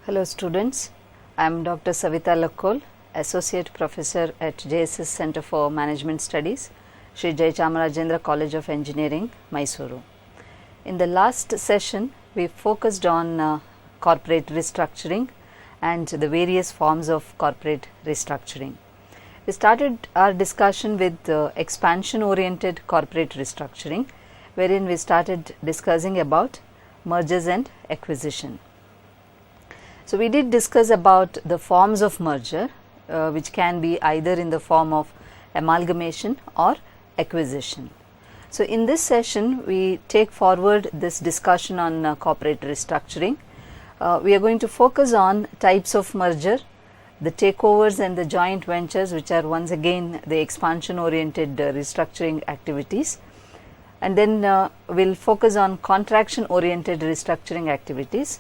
Hello students, I am Dr. Savita Lakkol, Associate Professor at JSS Center for Management Studies, Sri Jayachamrajendra College of Engineering, Mysuru. In the last session, we focused on corporate restructuring and the various forms of corporate restructuring. We started our discussion with expansion oriented corporate restructuring, wherein we started discussing about mergers and acquisition. So, we did discuss about the forms of merger which can be either in the form of amalgamation or acquisition. So, in this session we take forward this discussion on corporate restructuring. We are going to focus on types of merger, the takeovers and the joint ventures, which are once again the expansion oriented restructuring activities, and then we will focus on contraction oriented restructuring activities,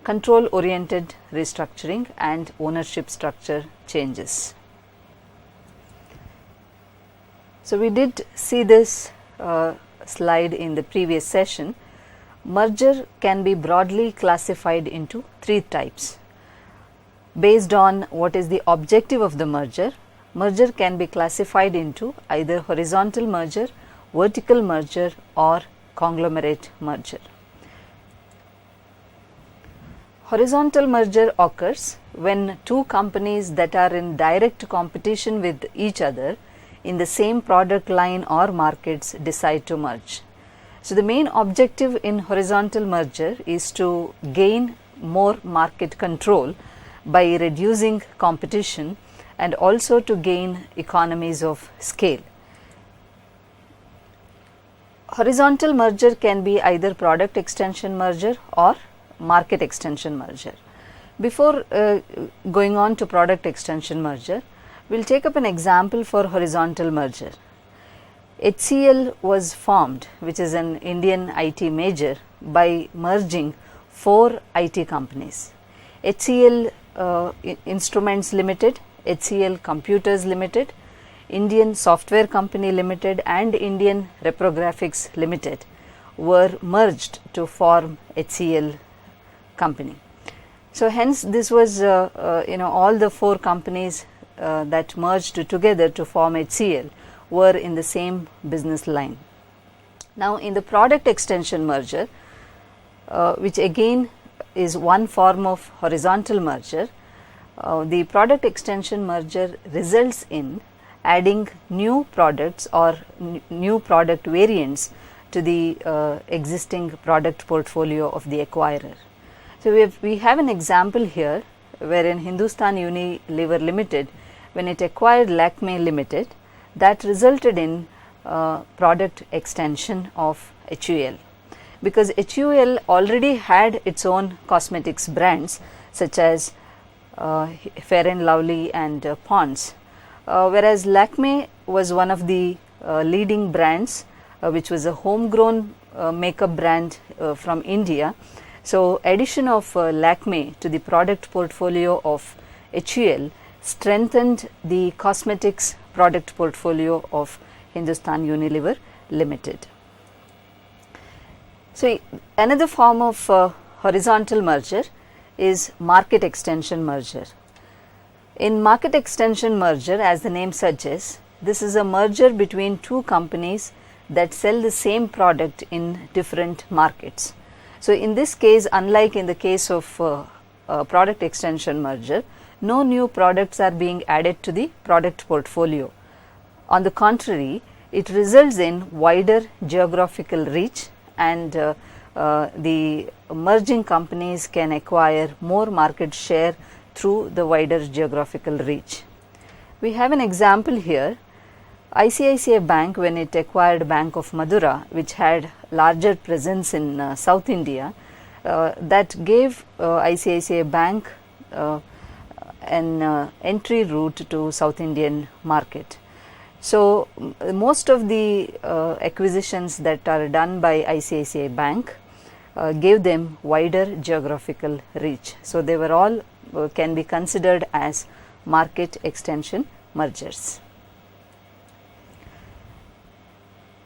control oriented restructuring and ownership structure changes. So, we did see this slide in the previous session. Merger can be broadly classified into three types. Based on what is the objective of the merger, merger can be classified into either horizontal merger, vertical merger or conglomerate merger. Horizontal merger occurs when two companies that are in direct competition with each other in the same product line or markets decide to merge. So, the main objective in horizontal merger is to gain more market control by reducing competition and also to gain economies of scale. Horizontal merger can be either product extension merger or market extension merger. Before going on to product extension merger, we will take up an example for horizontal merger. HCL was formed, which is an Indian IT major, by merging 4 IT companies: HCL Instruments Limited, HCL Computers Limited, Indian Software Company Limited and Indian Reprographics Limited were merged to form HCL company. So, hence this was all the 4 companies that merged together to form HCL were in the same business line. Now, in the product extension merger, which again is one form of horizontal merger, the product extension merger results in adding new products or new product variants to the existing product portfolio of the acquirer. So, we have an example here wherein Hindustan Unilever Limited, when it acquired Lakme Limited, that resulted in product extension of HUL, because HUL already had its own cosmetics brands such as Fair and Lovely and Pond's, whereas Lakme was one of the leading brands which was a homegrown makeup brand from India. So, addition of Lakme to the product portfolio of HUL strengthened the cosmetics product portfolio of Hindustan Unilever Limited. So, another form of horizontal merger is market extension merger. In market extension merger, as the name suggests, this is a merger between two companies that sell the same product in different markets. So, in this case, unlike in the case of product extension merger, no new products are being added to the product portfolio. On the contrary, it results in wider geographical reach and the merging companies can acquire more market share through the wider geographical reach. We have an example here. ICICI Bank, when it acquired Bank of Madura, which had larger presence in South India, that gave ICICI Bank an entry route to South Indian market. So, most of the acquisitions that are done by ICICI Bank gave them wider geographical reach. So, they were all can be considered as market extension mergers.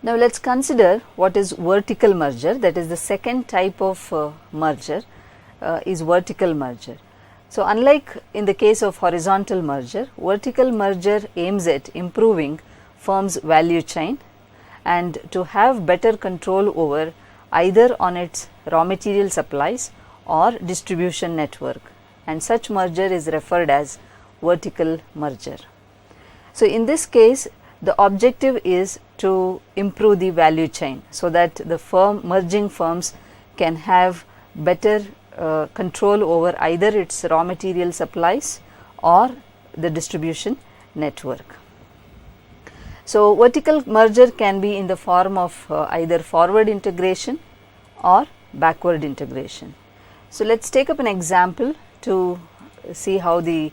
Now, let us consider what is vertical merger, that is the second type of merger is vertical merger. So, unlike in the case of horizontal merger, vertical merger aims at improving firm's value chain and to have better control over either on its raw material supplies or distribution network, and such merger is referred as vertical merger. So, in this case the objective is to improve the value chain so that the merging firms can have better control over either its raw material supplies or the distribution network. So, vertical merger can be in the form of either forward integration or backward integration. So, let us take up an example to see how the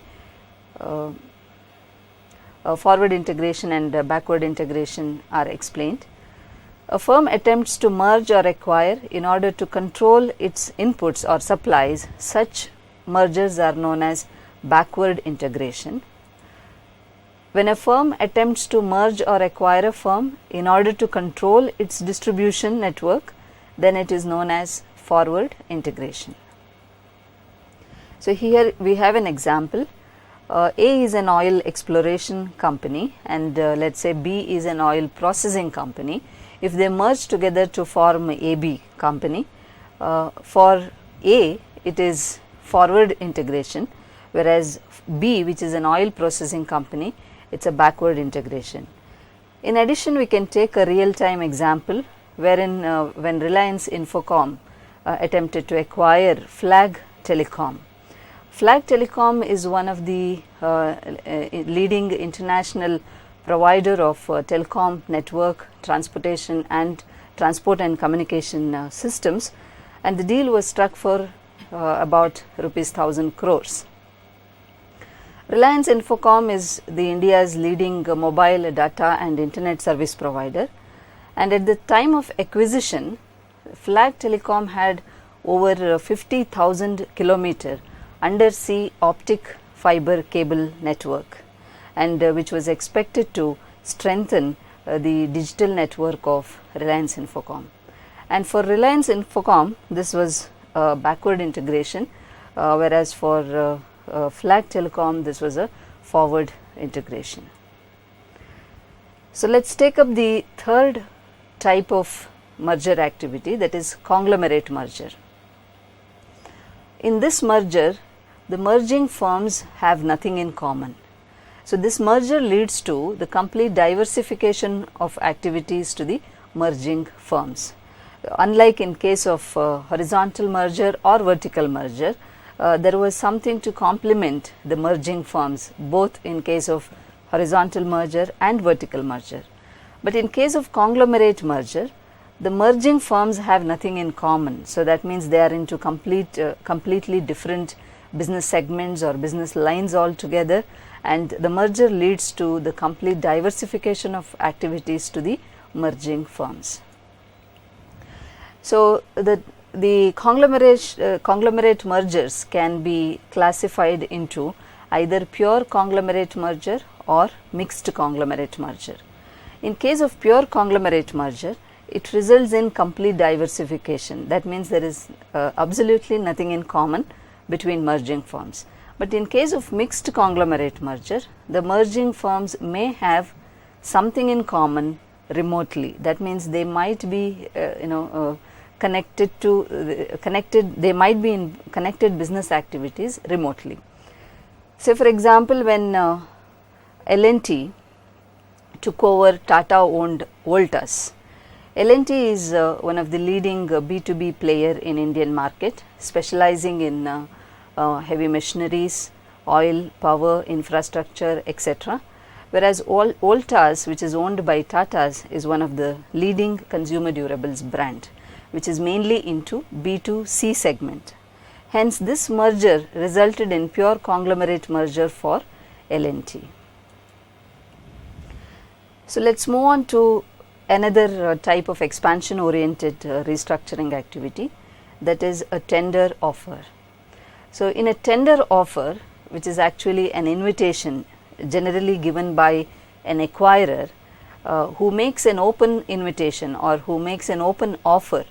forward integration and backward integration are explained. A firm attempts to merge or acquire in order to control its inputs or supplies. Such mergers are known as backward integration. When a firm attempts to merge or acquire a firm in order to control its distribution network, then it is known as forward integration. So, here we have an example. A is an oil exploration company and let us say B is an oil processing company. If they merge together to form AB company, for A it is forward integration, whereas B, which is an oil processing company, it is a backward integration. In addition, we can take a real time example wherein when Reliance Infocom attempted to acquire Flag Telecom. Flag Telecom is one of the leading international provider of telecom network, transportation and transport and communication systems, and the deal was struck for about rupees 1000 crores. Reliance Infocom is the India's leading mobile data and internet service provider, and at the time of acquisition, Flag Telecom had over 50,000 kilometer undersea optic fiber cable network, and which was expected to strengthen the digital network of Reliance Infocom. And for Reliance Infocom, this was backward integration, whereas for Flag Telecom, this was a forward integration. So, let us take up the third type of merger activity, that is conglomerate merger. In this merger, the merging firms have nothing in common. So, this merger leads to the complete diversification of activities to the merging firms. Unlike in case of horizontal merger or vertical merger, there was something to complement the merging firms, both in case of horizontal merger and vertical merger. But in case of conglomerate merger, the merging firms have nothing in common. So, that means they are into completely different business segments or business lines altogether, and the merger leads to the complete diversification of activities to the merging firms. So, the conglomerate mergers can be classified into either pure conglomerate merger or mixed conglomerate merger. In case of pure conglomerate merger, it results in complete diversification. That means there is absolutely nothing in common between merging firms. But in case of mixed conglomerate merger, the merging firms may have something in common remotely. That means they might be connected they might be in connected business activities remotely. Say for example, when L&T took over Tata owned Voltas. L&T is one of the leading B2B player in Indian market, specializing in heavy machineries, oil, power, infrastructure, etc. Whereas Voltas, which is owned by Tatas, is one of the leading consumer durables brand, which is mainly into B2C segment. Hence, this merger resulted in pure conglomerate merger for L&T. So, let us move on to another type of expansion oriented restructuring activity, that is a tender offer. So, in a tender offer, which is actually an invitation generally given by an acquirer who makes an open invitation or who makes an open offer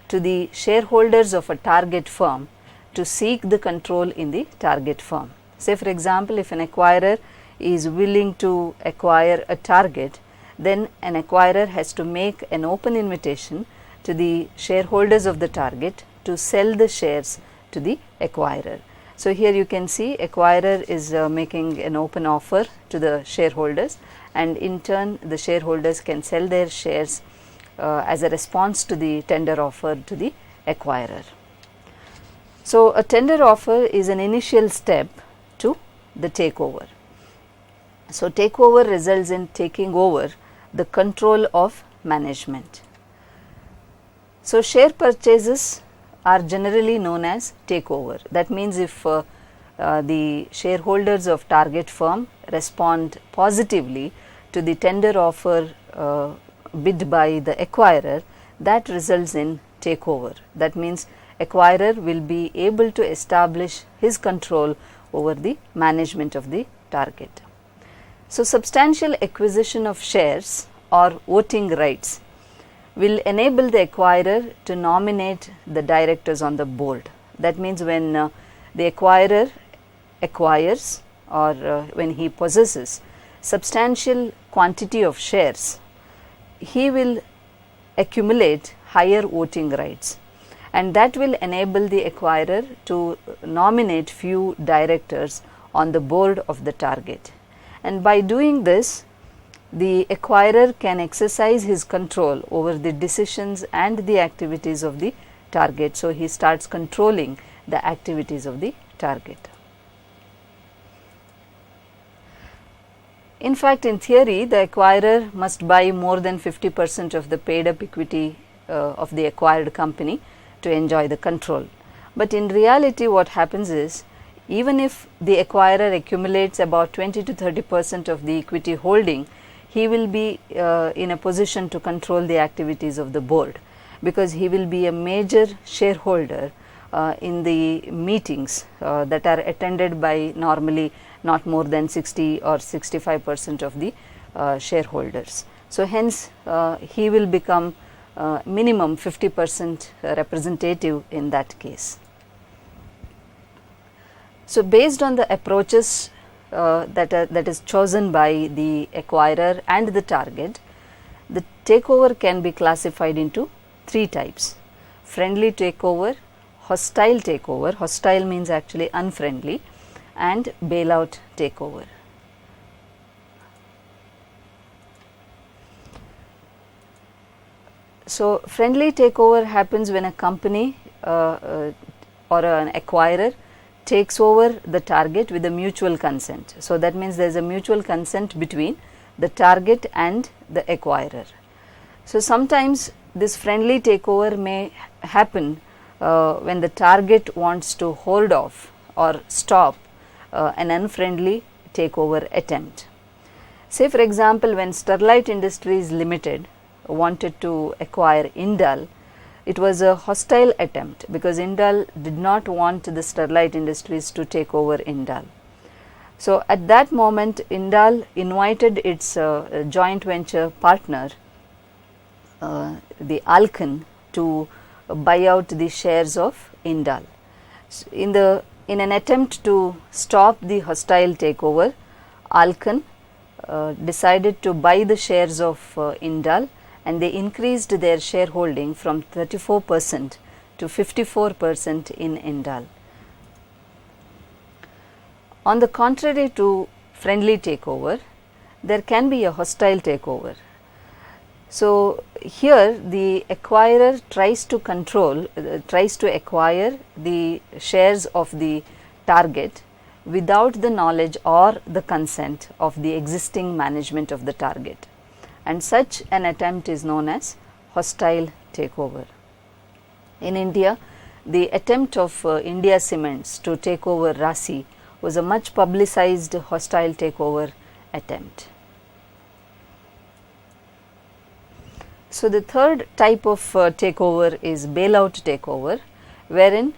to the shareholders of a target firm to seek the control in the target firm. Say for example, if an acquirer is willing to acquire a target, then an acquirer has to make an open invitation to the shareholders of the target to sell the shares to the acquirer. So, here you can see acquirer is making an open offer to the shareholders, and in turn the shareholders can sell their shares as a response to the tender offer to the acquirer. So, a tender offer is an initial step to the takeover. So, takeover results in taking over the control of management. So, share purchases are generally known as takeover. That means if the shareholders of target firm respond positively to the tender offer bid by the acquirer, that results in takeover. That means acquirer will be able to establish his control over the management of the target. So, substantial acquisition of shares or voting rights will enable the acquirer to nominate the directors on the board. That means when the acquirer acquires or when he possesses substantial quantity of shares, he will accumulate higher voting rights, and that will enable the acquirer to nominate few directors on the board of the target. And by doing this, the acquirer can exercise his control over the decisions and the activities of the target. So, he starts controlling the activities of the target. In fact, in theory, the acquirer must buy more than 50% of the paid up equity of the acquired company to enjoy the control. But in reality, what happens is, even if the acquirer accumulates about 20 to 30% of the equity holding, he will be in a position to control the activities of the board, because he will be a major shareholder in the meetings that are attended by normally not more than 60 or 65% of the shareholders. So, hence he will become minimum 50% representative in that case. So, based on the approaches that is chosen by the acquirer and the target, the takeover can be classified into three types: friendly takeover, hostile takeover, hostile means actually unfriendly, and bailout takeover. So, friendly takeover happens when a company or an acquirer takes over the target with a mutual consent. So, that means there is a mutual consent between the target and the acquirer. So, sometimes this friendly takeover may happen when the target wants to hold off or stop an unfriendly takeover attempt. Say for example, when Sterlite Industries Limited wanted to acquire Indal, it was a hostile attempt because Indal did not want the Sterlite Industries to take over Indal. So, at that moment Indal invited its joint venture partner, the Alcan, to buy out the shares of Indal. In an attempt to stop the hostile takeover, Alcan decided to buy the shares of Indal, and they increased their shareholding from 34% to 54% in Indal. On the contrary to friendly takeover, there can be a hostile takeover. So, here the acquirer tries to acquire the shares of the target without the knowledge or the consent of the existing management of the target, and such an attempt is known as hostile takeover. In India, the attempt of India Cements to take over Rasi was a much publicized hostile takeover attempt. So, the third type of takeover is bailout takeover, wherein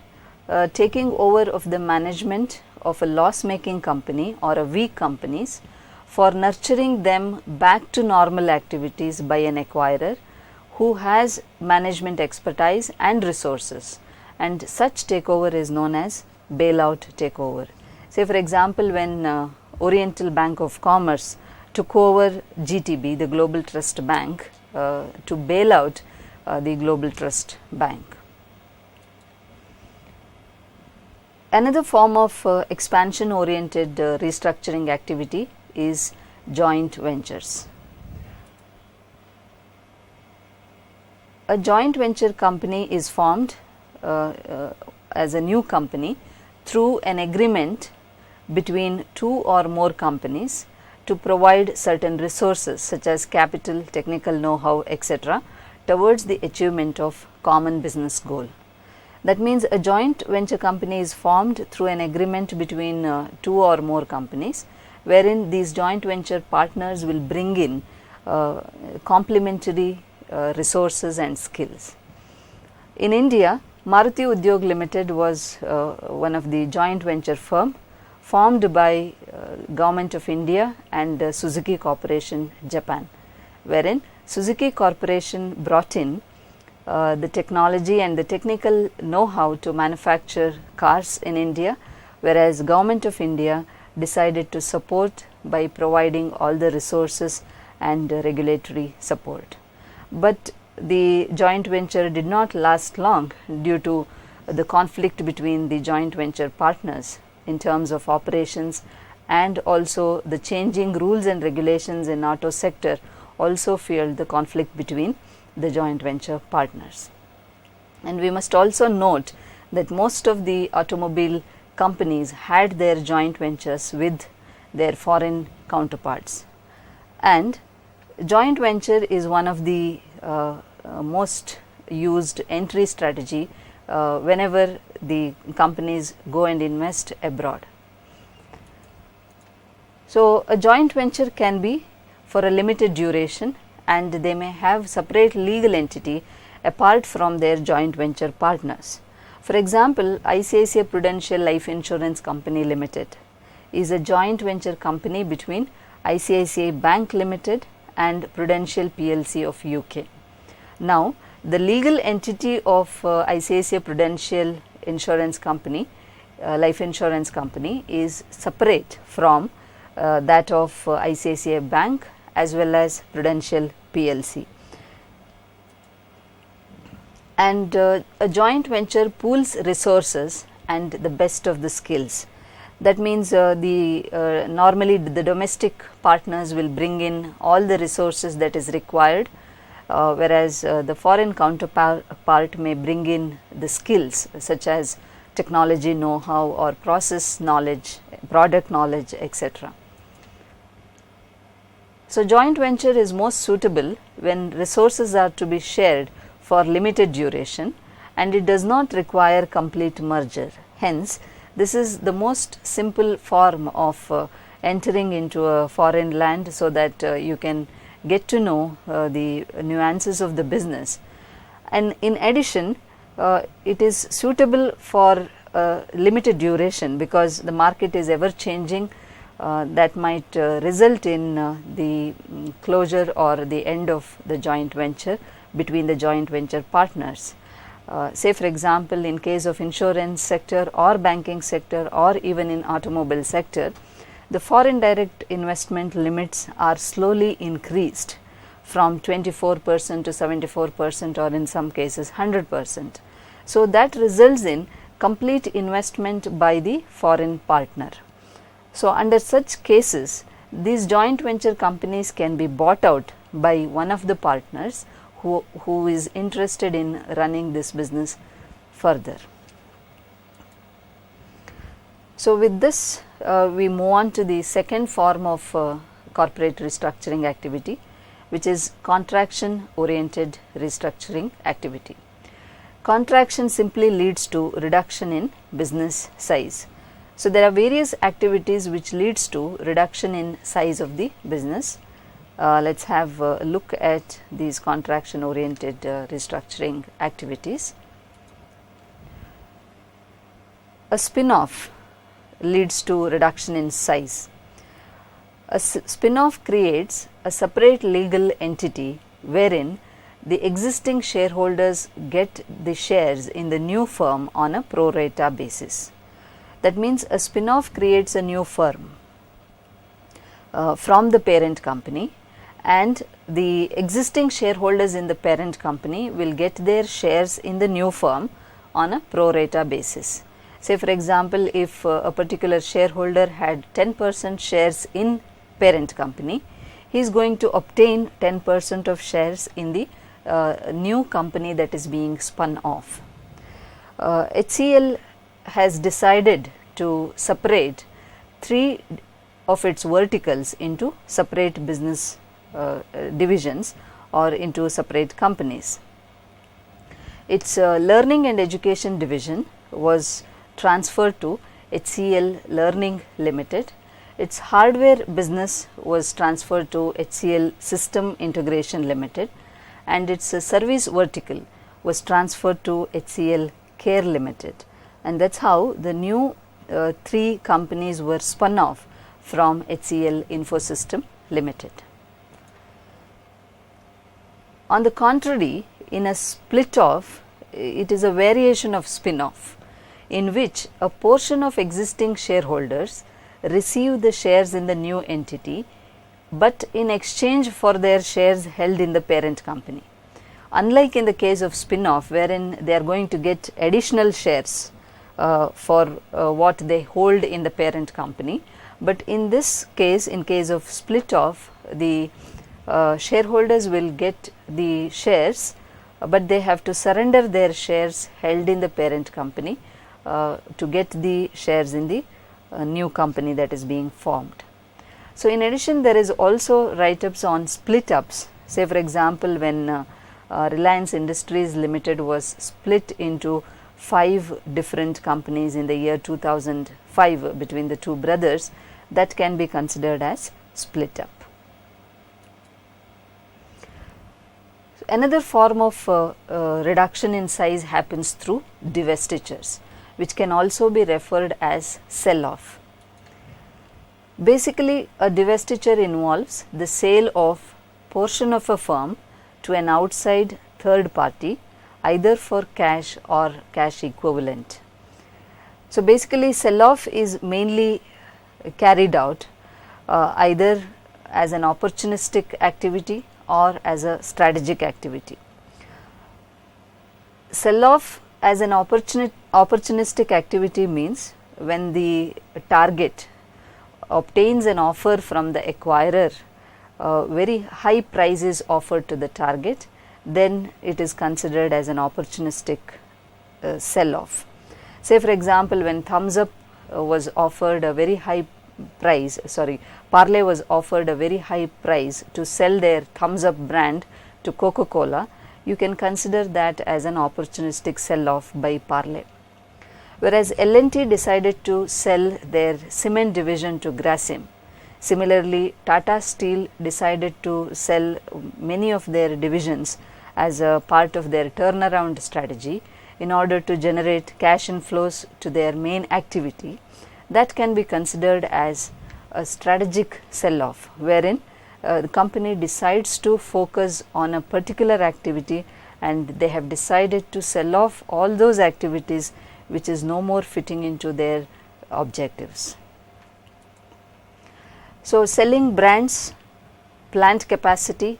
taking over of the management of a loss making company or a weak companies for nurturing them back to normal activities by an acquirer who has management expertise and resources, and such takeover is known as bailout takeover. Say for example, when Oriental Bank of Commerce took over GTB, the Global Trust Bank, to bail out the Global Trust Bank. Another form of expansion oriented restructuring activity is joint ventures. A joint venture company is formed as a new company through an agreement between two or more companies to provide certain resources such as capital, technical know-how, etc., towards the achievement of common business goal. That means a joint venture company is formed through an agreement between two or more companies, wherein these joint venture partners will bring in complementary resources and skills. In India, Maruti Udyog Limited was one of the joint venture firm formed by Government of India and Suzuki Corporation, Japan, wherein Suzuki Corporation brought in the technology and the technical know-how to manufacture cars in India, whereas Government of India decided to support by providing all the resources and regulatory support. But the joint venture did not last long due to the conflict between the joint venture partners in terms of operations, and also the changing rules and regulations in auto sector also fueled the conflict between the joint venture partners. And we must also note that most of the automobile companies had their joint ventures with their foreign counterparts, and joint venture is one of the most used entry strategy whenever the companies go and invest abroad. So, a joint venture can be for a limited duration, and they may have separate legal entity apart from their joint venture partners. For example, ICICI Prudential Life Insurance Company Limited is a joint venture company between ICICI Bank Limited and Prudential PLC of UK. Now, the legal entity of ICICI Prudential Insurance Company, Life Insurance Company, is separate from that of ICICI Bank as well as Prudential PLC. And a joint venture pools resources and the best of the skills. That means normally the domestic partners will bring in all the resources that is required, whereas the foreign counterpart may bring in the skills such as technology know-how or process knowledge, product knowledge, etc. So, joint venture is most suitable when resources are to be shared for limited duration and it does not require complete merger. Hence, this is the most simple form of entering into a foreign land, so that you can get to know the nuances of the business. And in addition, it is suitable for limited duration because the market is ever changing. That might result in the closure or the end of the joint venture between the joint venture partners. Say for example, in case of insurance sector or banking sector or even in automobile sector, the foreign direct investment limits are slowly increased from 24% to 74% or in some cases 100%. So, that results in complete investment by the foreign partner. So, under such cases, these joint venture companies can be bought out by one of the partners who is interested in running this business further. So, with this we move on to the second form of corporate restructuring activity, which is contraction oriented restructuring activity. Contraction simply leads to reduction in business size. So, there are various activities which leads to reduction in size of the business. Let us have a look at these contraction oriented restructuring activities. A spin-off leads to reduction in size. A spin-off creates a separate legal entity wherein the existing shareholders get the shares in the new firm on a pro rata basis. That means a spin-off creates a new firm from the parent company, and the existing shareholders in the parent company will get their shares in the new firm on a pro rata basis. Say for example, if a particular shareholder had 10% shares in parent company, he is going to obtain 10% of shares in the new company that is being spun off. HCL has decided to separate 3 of its verticals into separate business divisions or into separate companies. Its learning and education division was transferred to HCL Learning Limited. Its hardware business was transferred to HCL System Integration Limited, and its service vertical was transferred to HCL Care Limited, and that is how the new 3 companies were spun off from HCL Infosystem Limited. On the contrary, in a split off, it is a variation of spin off in which a portion of existing shareholders receive the shares in the new entity, but in exchange for their shares held in the parent company. Unlike in the case of spin-off, wherein they are going to get additional shares for what they hold in the parent company, but in this case, in case of split-off, the shareholders will get the shares, but they have to surrender their shares held in the parent company to get the shares in the new company that is being formed. So, in addition, there is also write-ups on split-ups. Say for example, when Reliance Industries Limited was split into 5 different companies in the year 2005 between the 2 brothers, that can be considered as split up. Another form of reduction in size happens through divestitures, which can also be referred as sell-off. Basically, a divestiture involves the sale of portion of a firm to an outside third party, either for cash or cash equivalent. So, basically sell-off is mainly carried out either as an opportunistic activity or as a strategic activity. Sell-off as an opportunistic activity means when the target obtains an offer from the acquirer, very high price is offered to the target, then it is considered as an opportunistic sell-off. Say for example, when Thumbs Up was offered a very high price, Parle was offered a very high price to sell their Thumbs Up brand to Coca-Cola, you can consider that as an opportunistic sell-off by Parle. Whereas L&T decided to sell their cement division to Grasim. Similarly, Tata Steel decided to sell many of their divisions as a part of their turnaround strategy in order to generate cash inflows to their main activity. That can be considered as a strategic sell-off, wherein the company decides to focus on a particular activity and they have decided to sell off all those activities which is no more fitting into their objectives. So, selling brands, plant capacity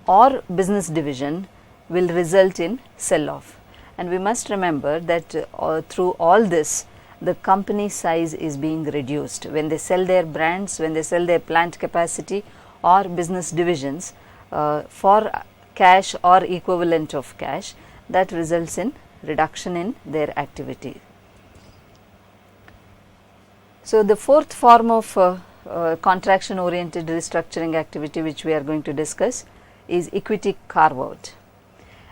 or business division will result in sell-off, and we must remember that through all this the company size is being reduced. When they sell their brands, when they sell their plant capacity or business divisions for cash or equivalent of cash, that results in reduction in their activity. So, the fourth form of contraction oriented restructuring activity which we are going to discuss is equity carve out.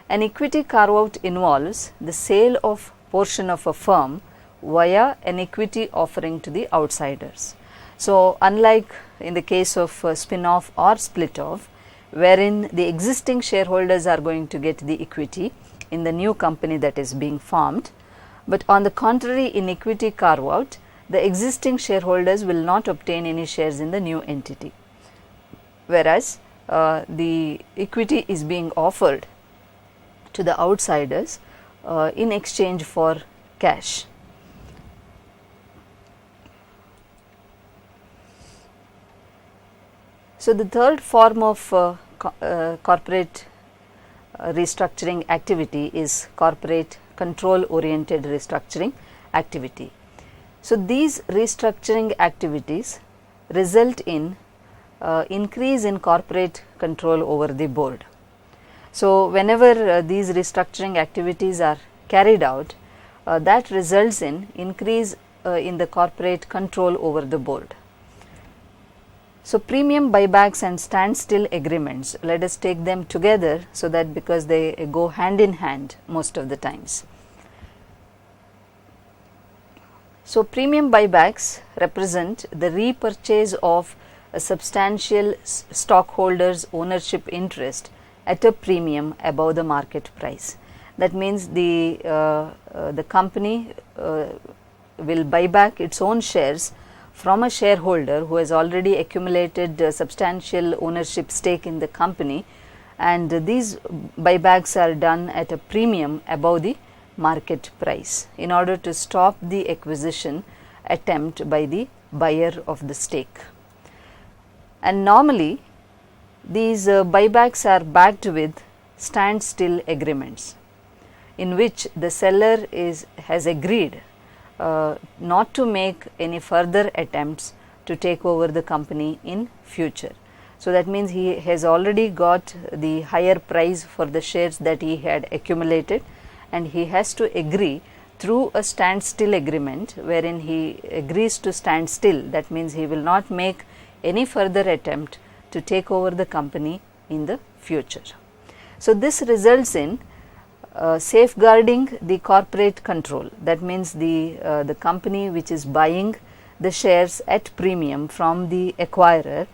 An equity carve out involves the sale of portion of a firm via an equity offering to the outsiders. So, unlike in the case of spin off or split off, wherein the existing shareholders are going to get the equity in the new company that is being formed, but on the contrary, in equity carve out, the existing shareholders will not obtain any shares in the new entity, whereas the equity is being offered to the outsiders in exchange for cash. So, the third form of corporate restructuring activity is corporate control oriented restructuring activity. So, these restructuring activities result in increase in corporate control over the board. So, whenever these restructuring activities are carried out, that results in increase in the corporate control over the board. So, premium buybacks and standstill agreements, let us take them together, so that because they go hand in hand most of the times. So, premium buybacks represent the repurchase of a substantial stockholders' ownership interest at a premium above the market price. That means the company will buy back its own shares from a shareholder who has already accumulated substantial ownership stake in the company, and these buybacks are done at a premium above the market price in order to stop the acquisition attempt by the buyer of the stake. And normally these buybacks are backed with standstill agreements, in which the seller has agreed not to make any further attempts to take over the company in future. So, that means he has already got the higher price for the shares that he had accumulated, and he has to agree through a standstill agreement, wherein he agrees to stand still. That means he will not make any further attempt to take over the company in the future. So, this results in safeguarding the corporate control. That means the company which is buying the shares at premium from the acquirer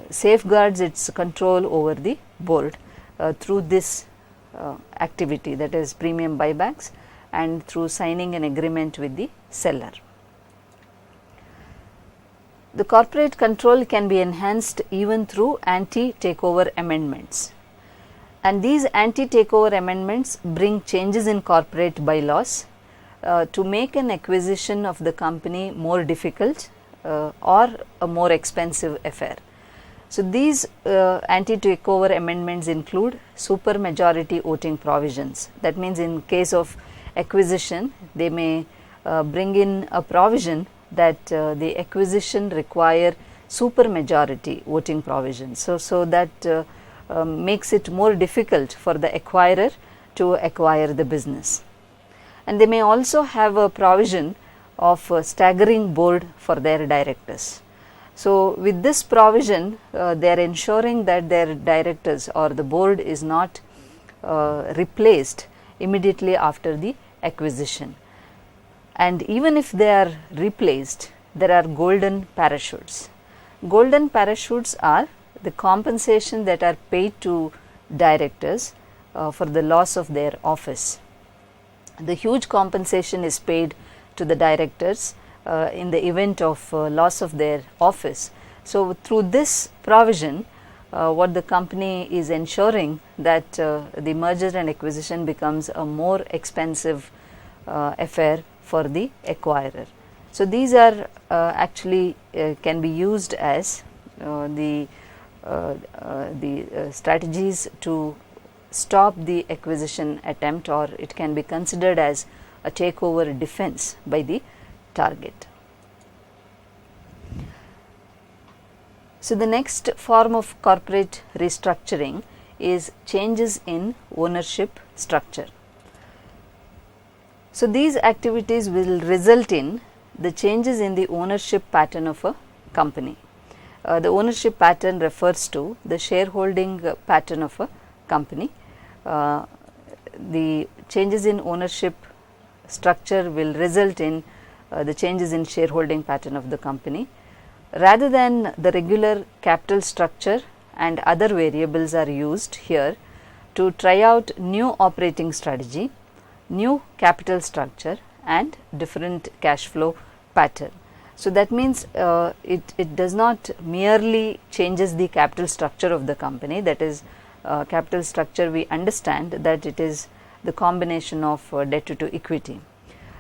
safeguards its control over the board through this activity, that is premium buybacks, and through signing an agreement with the seller. The corporate control can be enhanced even through anti-takeover amendments, and these anti-takeover amendments bring changes in corporate bylaws to make an acquisition of the company more difficult or a more expensive affair. So, these anti-takeover amendments include super majority voting provisions. That means, in case of acquisition, they may bring in a provision that the acquisition require super majority voting provisions. So that makes it more difficult for the acquirer to acquire the business. And they may also have a provision of a staggering board for their directors. So, with this provision, they are ensuring that their directors or the board is not replaced immediately after the acquisition. And even if they are replaced, there are golden parachutes. Golden parachutes are the compensation that are paid to directors for the loss of their office. The huge compensation is paid to the directors in the event of loss of their office. So, through this provision, what the company is ensuring that the merger and acquisition becomes a more expensive affair for the acquirer. So, these are actually can be used as the strategies to stop the acquisition attempt, or it can be considered as a takeover defense by the target. So, the next form of corporate restructuring is changes in ownership structure. So, these activities will result in the changes in the ownership pattern of a company. The ownership pattern refers to the shareholding pattern of a company. The changes in ownership structure will result in the changes in shareholding pattern of the company. Rather than the regular capital structure and other variables are used here to try out new operating strategy, new capital structure and different cash flow pattern. So, that means it does not merely changes the capital structure of the company, that is capital structure, we understand that it is the combination of debt to equity.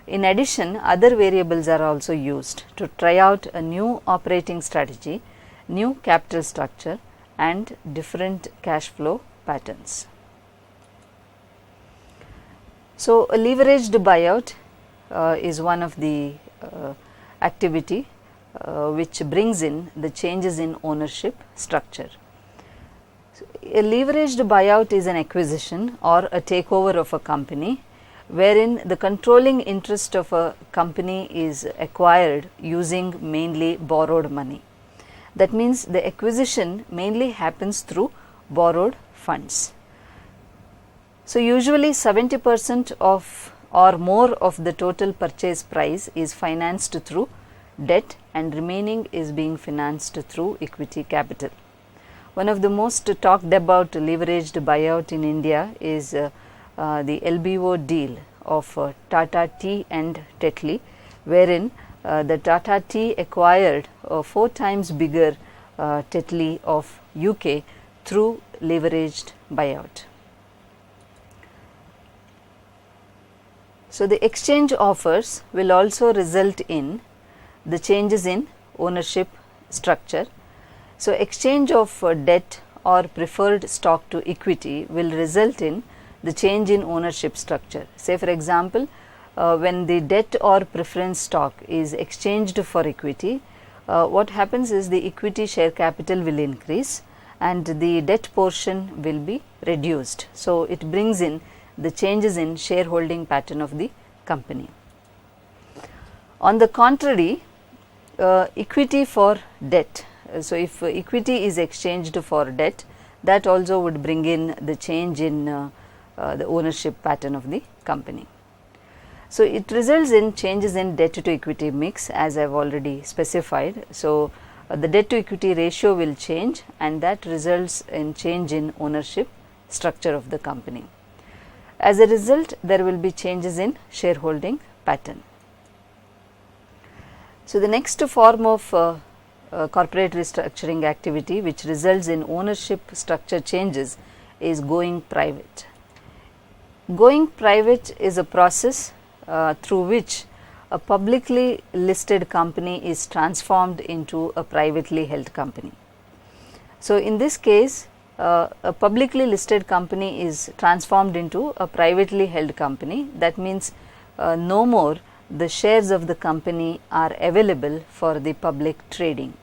In addition, other variables are also used to try out a new operating strategy, new capital structure and different cash flow patterns. So, a leveraged buyout is one of the activity which brings in the changes in ownership structure. So, a leveraged buyout is an acquisition or a takeover of a company wherein the controlling interest of a company is acquired using mainly borrowed money. That means the acquisition mainly happens through borrowed funds. So, usually 70% of or more of the total purchase price is financed through debt and remaining is being financed through equity capital. One of the most talked about leveraged buyout in India is the LBO deal of Tata Tea and Tetley, wherein the Tata Tea acquired 4 times bigger Tetley of UK through leveraged buyout. So, the exchange offers will also result in the changes in ownership structure. So, exchange of debt or preferred stock to equity will result in the change in ownership structure. Say for example, when the debt or preference stock is exchanged for equity, what happens is the equity share capital will increase and the debt portion will be reduced. So, it brings in the changes in shareholding pattern of the company. On the contrary, equity for debt. So, if equity is exchanged for debt, that also would bring in the change in the ownership pattern of the company. So, it results in changes in debt to equity mix, as I have already specified. So, the debt to equity ratio will change and that results in change in ownership structure of the company. As a result, there will be changes in shareholding pattern. So, the next form of corporate restructuring activity which results in ownership structure changes is going private. Going private is a process through which a publicly listed company is transformed into a privately held company. So, in this case, a publicly listed company is transformed into a privately held company. That means no more the shares of the company are available for the public trading.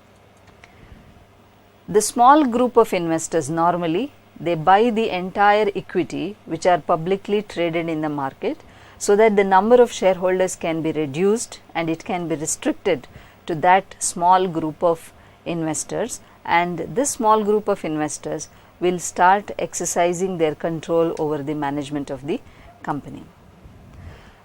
The small group of investors normally they buy the entire equity which are publicly traded in the market, so that the number of shareholders can be reduced and it can be restricted to that small group of investors, and this small group of investors will start exercising their control over the management of the company.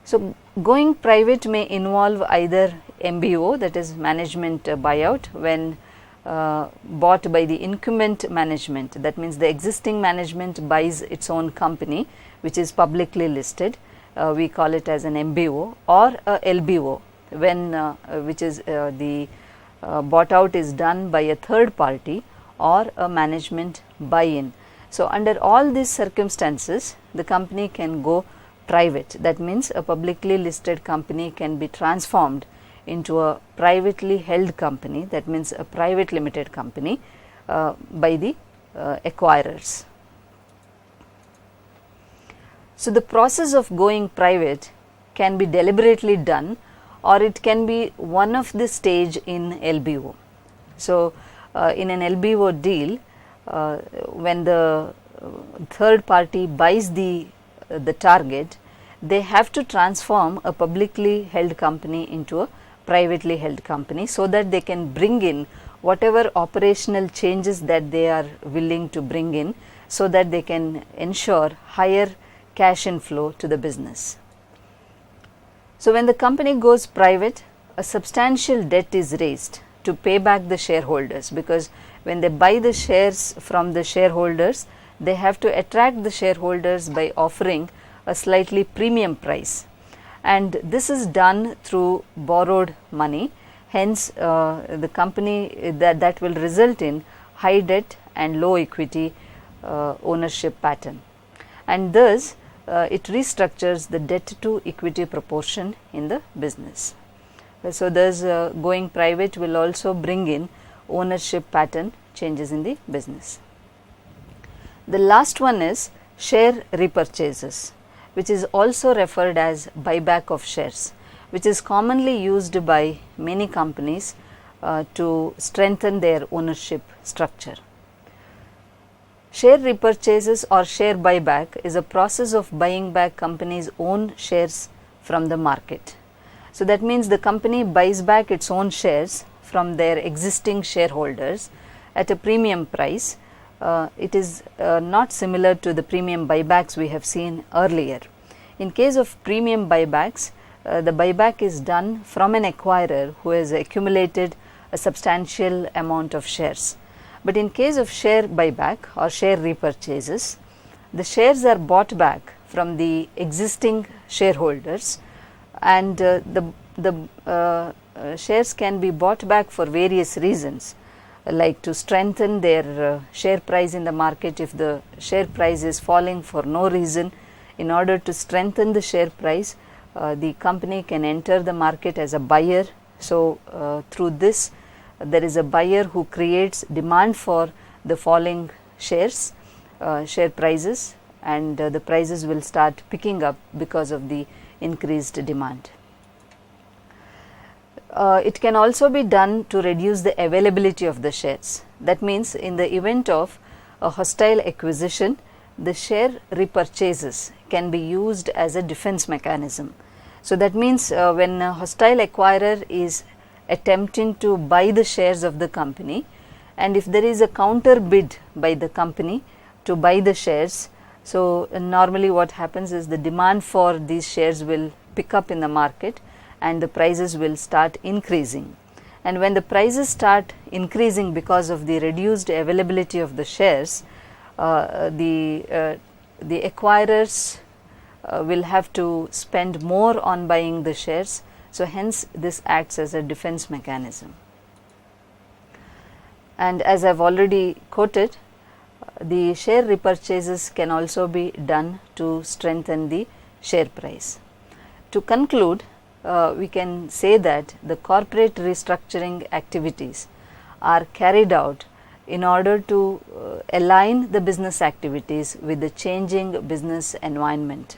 So, going private may involve either MBO, that is management buyout, when bought by the incumbent management. That means the existing management buys its own company which is publicly listed, we call it as an MBO, or a LBO when which is the bought out is done by a third party or a management buy-in. So, under all these circumstances the company can go private. That means a publicly listed company can be transformed into a privately held company, that means a private limited company by the acquirers. So, the process of going private can be deliberately done or it can be one of the stage in LBO. So, in an LBO deal, when the third party buys the target, they have to transform a publicly held company into a privately held company, so that they can bring in whatever operational changes that they are willing to bring in, so that they can ensure higher cash inflow to the business. So, when the company goes private, a substantial debt is raised to pay back the shareholders, because when they buy the shares from the shareholders, they have to attract the shareholders by offering a slightly premium price, and this is done through borrowed money. Hence, the company that will result in high debt and low equity ownership pattern, and thus it restructures the debt to equity proportion in the business. So thus going private will also bring in ownership pattern changes in the business. The last one is share repurchases, which is also referred as buyback of shares, which is commonly used by many companies to strengthen their ownership structure. Share repurchases or share buyback is a process of buying back company's own shares from the market. So that means the company buys back its own shares from their existing shareholders at a premium price. It is not similar to the premium buybacks we have seen earlier. In case of premium buybacks, the buyback is done from an acquirer who has accumulated a substantial amount of shares. But in case of share buyback or share repurchases, the shares are bought back from the existing shareholders, and the shares can be bought back for various reasons, like to strengthen their share price in the market. If the share price is falling for no reason, in order to strengthen the share price, the company can enter the market as a buyer. So through this, there is a buyer who creates demand for the falling shares, share prices, and the prices will start picking up because of the increased demand. It can also be done to reduce the availability of the shares. That means in the event of a hostile acquisition, the share repurchases can be used as a defense mechanism. So that means when a hostile acquirer is attempting to buy the shares of the company, and if there is a counter bid by the company to buy the shares, so normally what happens is the demand for these shares will pick up in the market and the prices will start increasing. And when the prices start increasing because of the reduced availability of the shares, the acquirers will have to spend more on buying the shares. So hence this acts as a defense mechanism. And as I have already quoted, the share repurchases can also be done to strengthen the share price. To conclude, we can say that the corporate restructuring activities are carried out in order to align the business activities with the changing business environment.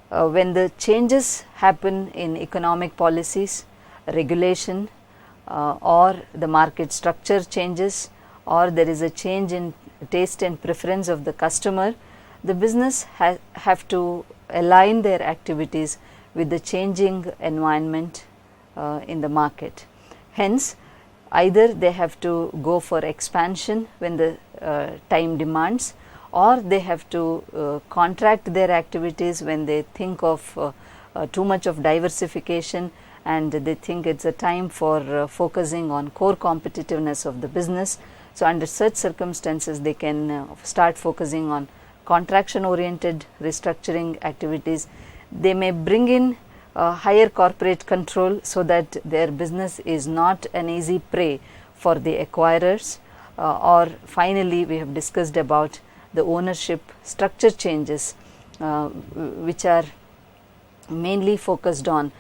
When the changes happen in economic policies, regulation, or the market structure changes, or there is a change in taste and preference of the customer, the business have to align their activities with the changing environment in the market. Hence, either they have to go for expansion when the time demands, or they have to contract their activities when they think of too much of diversification and they think it's a time for focusing on core competitiveness of the business. So under such circumstances, they can start focusing on contraction oriented restructuring activities. They may bring in higher corporate control so that their business is not an easy prey for the acquirers, or finally we have discussed about the ownership structure changes, which are mainly focused on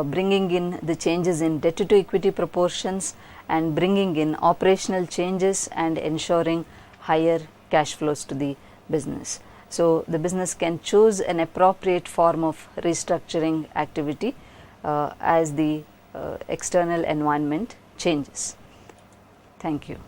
bringing in the changes in debt to equity proportions and bringing in operational changes and ensuring higher cash flows to the business. So the business can choose an appropriate form of restructuring activity as the external environment changes. Thank you.